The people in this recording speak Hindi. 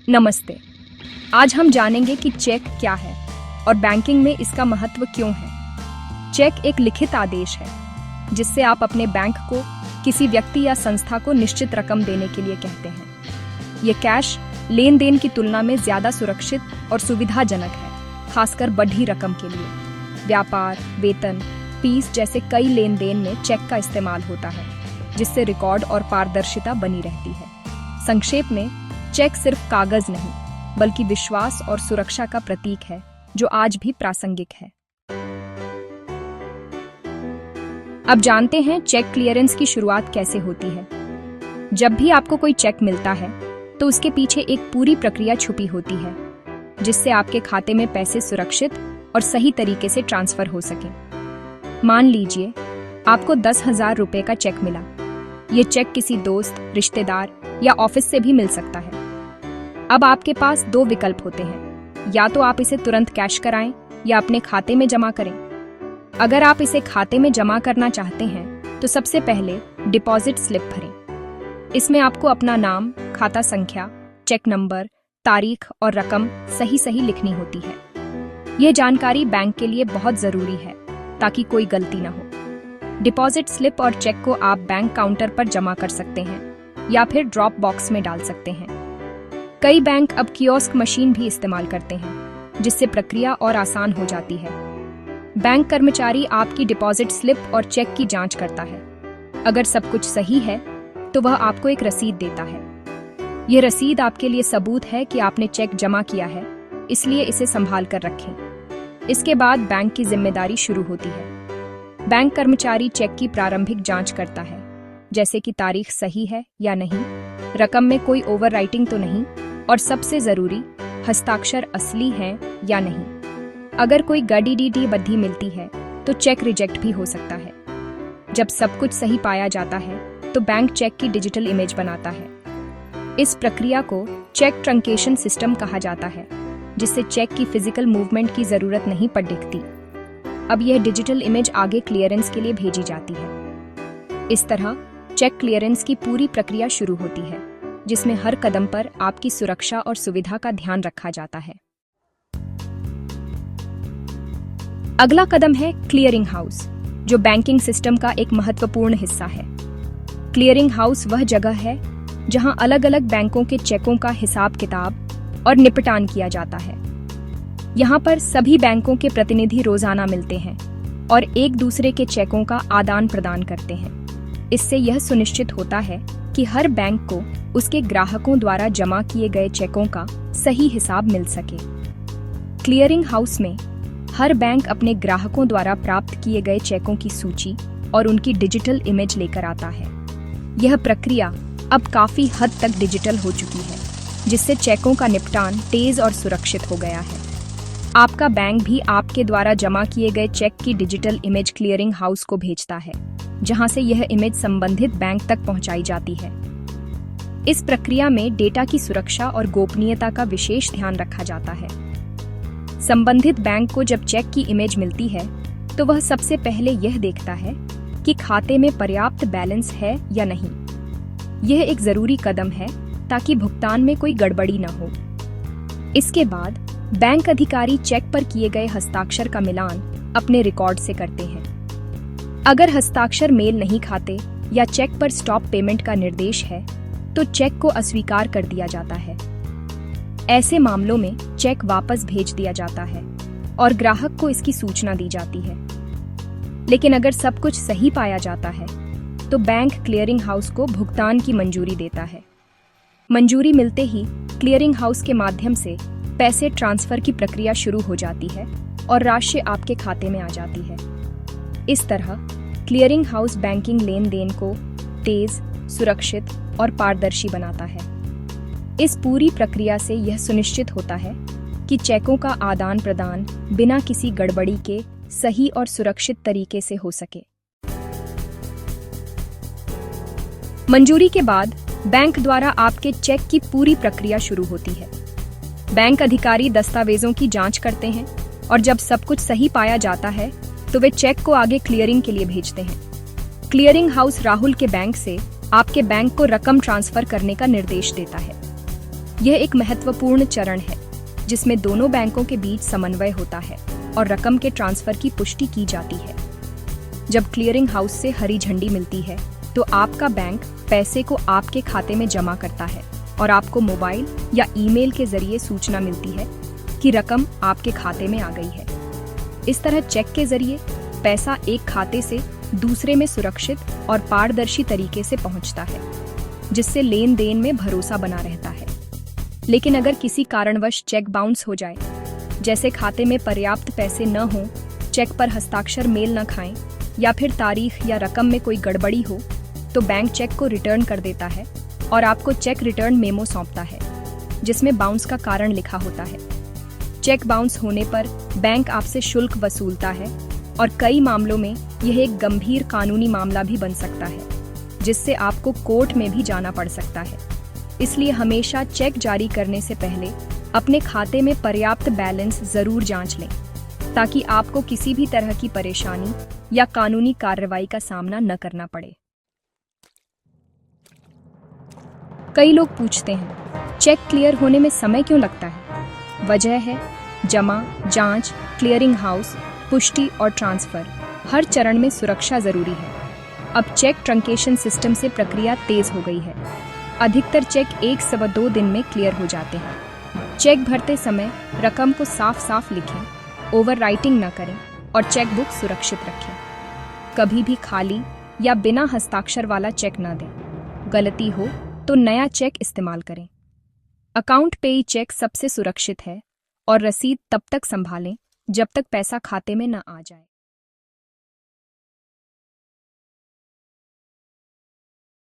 नमस्ते। आज हम जानेंगे कि चेक क्या है और बैंकिंग में इसका महत्व क्यों है। चेक एक लिखित आदेश है जिससे आप अपने बैंक को किसी व्यक्ति या संस्था को निश्चित रकम देने के लिए कहते हैं। ये कैश लेन देन की तुलना में ज्यादा सुरक्षित और सुविधाजनक है, खासकर बढ़ी रकम के लिए। व्यापार, वेतन, फीस जैसे कई लेन देन में चेक का इस्तेमाल होता है, जिससे रिकॉर्ड और पारदर्शिता बनी रहती है। संक्षेप में, चेक सिर्फ कागज नहीं बल्कि विश्वास और सुरक्षा का प्रतीक है जो आज भी प्रासंगिक है। अब जानते हैं चेक क्लियरेंस की शुरुआत कैसे होती है। जब भी आपको कोई चेक मिलता है तो उसके पीछे एक पूरी प्रक्रिया छुपी होती है जिससे आपके खाते में पैसे सुरक्षित और सही तरीके से ट्रांसफर हो सके। मान लीजिए आपको 10,000 रुपए का चेक मिला। ये चेक किसी दोस्त, रिश्तेदार या ऑफिस से भी मिल सकता है। अब आपके पास दो विकल्प होते हैं, या तो आप इसे तुरंत कैश कराएं या अपने खाते में जमा करें। अगर आप इसे खाते में जमा करना चाहते हैं तो सबसे पहले डिपॉजिट स्लिप भरें। इसमें आपको अपना नाम, खाता संख्या, चेक नंबर, तारीख और रकम सही लिखनी होती है। यह जानकारी बैंक के लिए बहुत जरूरी है ताकि कोई गलती न हो। डिपॉजिट स्लिप और चेक को आप बैंक काउंटर पर जमा कर सकते हैं या फिर ड्रॉप बॉक्स में डाल सकते हैं। कई बैंक अब कियोस्क मशीन भी इस्तेमाल करते हैं जिससे प्रक्रिया और आसान हो जाती है। बैंक कर्मचारी आपकी डिपॉजिट स्लिप और चेक की जांच करता है। अगर सब कुछ सही है तो वह आपको एक रसीद देता है। यह रसीद आपके लिए सबूत है कि आपने चेक जमा किया है, इसलिए इसे संभाल कर रखें। इसके बाद बैंक की जिम्मेदारी शुरू होती है। बैंक कर्मचारी चेक की प्रारंभिक जांच करता है, जैसे कि तारीख सही है या नहीं, रकम में कोई ओवरराइटिंग तो नहीं, और सबसे जरूरी, हस्ताक्षर असली हैं या नहीं। अगर कोई गड़बड़ी बद्धी मिलती है तो चेक रिजेक्ट भी हो सकता है। जब सब कुछ सही पाया जाता है तो बैंक चेक की डिजिटल इमेज बनाता है। इस प्रक्रिया को चेक ट्रंकेशन सिस्टम कहा जाता है, जिससे चेक की फिजिकल मूवमेंट की जरूरत नहीं पड़ दिखती। अब यह डिजिटल इमेज आगे क्लियरेंस के लिए भेजी जाती है। इस तरह चेक क्लियरेंस की पूरी प्रक्रिया शुरू होती है, जिसमें हर कदम पर आपकी सुरक्षा और सुविधा का ध्यान रखा जाता है। अगला कदम है क्लियरिंग हाउस, जो बैंकिंग सिस्टम का एक महत्वपूर्ण हिस्सा है। क्लियरिंग हाउस वह जगह है जहां अलग अलग बैंकों के चेकों का हिसाब किताब और निपटान किया जाता है। यहाँ पर सभी बैंकों के प्रतिनिधि रोजाना मिलते हैं और एक दूसरे के चेकों का आदान प्रदान करते हैं। इससे यह सुनिश्चित होता है कि हर बैंक को उसके ग्राहकों द्वारा जमा किए गए चेकों का सही हिसाब मिल सके। क्लियरिंग हाउस में हर बैंक अपने ग्राहकों द्वारा प्राप्त किए गए चेकों की सूची और उनकी डिजिटल इमेज लेकर आता है। यह प्रक्रिया अब काफी हद तक डिजिटल हो चुकी है, जिससे चेकों का निपटान तेज और सुरक्षित हो गया है। आपका बैंक भी आपके द्वारा जमा किए गए चेक की डिजिटल इमेज क्लियरिंग हाउस को भेजता है, जहां से यह इमेज संबंधित बैंक तक पहुंचाई जाती है। इस प्रक्रिया में डेटा की सुरक्षा और गोपनीयता का विशेष ध्यान रखा जाता है। संबंधित बैंक को जब चेक की इमेज मिलती है तो वह सबसे पहले यह देखता है कि खाते में पर्याप्त बैलेंस है या नहीं। यह एक जरूरी कदम है ताकि भुगतान में कोई गड़बड़ी न हो। इसके बाद बैंक अधिकारी चेक पर किए गए हस्ताक्षर का मिलान अपने रिकॉर्ड से करते हैं। अगर हस्ताक्षर मेल नहीं खाते या चेक पर स्टॉप पेमेंट का निर्देश है तो चेक को अस्वीकार कर दिया जाता है। ऐसे मामलों में चेक वापस भेज दिया जाता है और ग्राहक को इसकी सूचना दी जाती है। लेकिन अगर सब कुछ सही पाया जाता है तो बैंक क्लियरिंग हाउस को भुगतान की मंजूरी देता है। मंजूरी मिलते ही क्लियरिंग हाउस के माध्यम से पैसे ट्रांसफर की प्रक्रिया शुरू हो जाती है और राशि आपके खाते में आ जाती है। इस तरह क्लियरिंग हाउस बैंकिंग लेन देन को तेज, सुरक्षित और पारदर्शी बनाता है। इस पूरी प्रक्रिया से यह सुनिश्चित होता है कि चेकों का आदान प्रदान बिना किसी गड़बड़ी के सही और सुरक्षित तरीके से हो सके। मंजूरी के बाद बैंक द्वारा आपके चेक की पूरी प्रक्रिया शुरू होती है। बैंक अधिकारी दस्तावेजों की जांच करते हैं और जब सब कुछ सही पाया जाता है तो वे चेक को आगे क्लियरिंग के लिए भेजते हैं। क्लियरिंग हाउस राहुल के बैंक से आपके बैंक को रकम ट्रांसफर करने का निर्देश देता है। यह एक महत्वपूर्ण चरण है जिसमें दोनों बैंकों के बीच समन्वय होता है और रकम के ट्रांसफर की पुष्टि की जाती है। जब क्लियरिंग हाउस से हरी झंडी मिलती है तो आपका बैंक पैसे को आपके खाते में जमा करता है और आपको मोबाइल या ईमेल के जरिए सूचना मिलती है कि रकम आपके खाते में आ गई है। इस तरह चेक के जरिए पैसा एक खाते से दूसरे में सुरक्षित और पारदर्शी तरीके से पहुंचता है, जिससे लेन देन में भरोसा बना रहता है। लेकिन अगर किसी कारणवश चेक बाउंस हो जाए, जैसे खाते में पर्याप्त पैसे न हों, चेक पर हस्ताक्षर मेल न खाएं या फिर तारीख या रकम में कोई गड़बड़ी हो, तो बैंक चेक को रिटर्न कर देता है और आपको चेक रिटर्न मेमो सौंपता है, जिसमें बाउंस का कारण लिखा होता है। चेक बाउंस होने पर बैंक आपसे शुल्क वसूलता है और कई मामलों में यह एक गंभीर कानूनी मामला भी बन सकता है, जिससे आपको कोर्ट में भी जाना पड़ सकता है। इसलिए हमेशा चेक जारी करने से पहले अपने खाते में पर्याप्त बैलेंस जरूर जांच लें, ताकि आपको किसी भी तरह की परेशानी या कानूनी कार्रवाई का सामना न करना पड़े। कई लोग पूछते हैं, चेक क्लियर होने में समय क्यों लगता है? वजह है जमा, जांच, क्लियरिंग हाउस, पुष्टि और ट्रांसफर। हर चरण में सुरक्षा जरूरी है। अब चेक ट्रंकेशन सिस्टम से प्रक्रिया तेज हो गई है। अधिकतर चेक 1 से 2 दिन में क्लियर हो जाते हैं। चेक भरते समय रकम को साफ साफ लिखें, ओवर राइटिंग न करें और चेक बुक सुरक्षित रखें। कभी भी खाली या बिना हस्ताक्षर वाला चेक न दें। गलती हो तो नया चेक इस्तेमाल करें। अकाउंट पेई चेक सबसे सुरक्षित है और रसीद तब तक संभालें जब तक पैसा खाते में न आ जाए।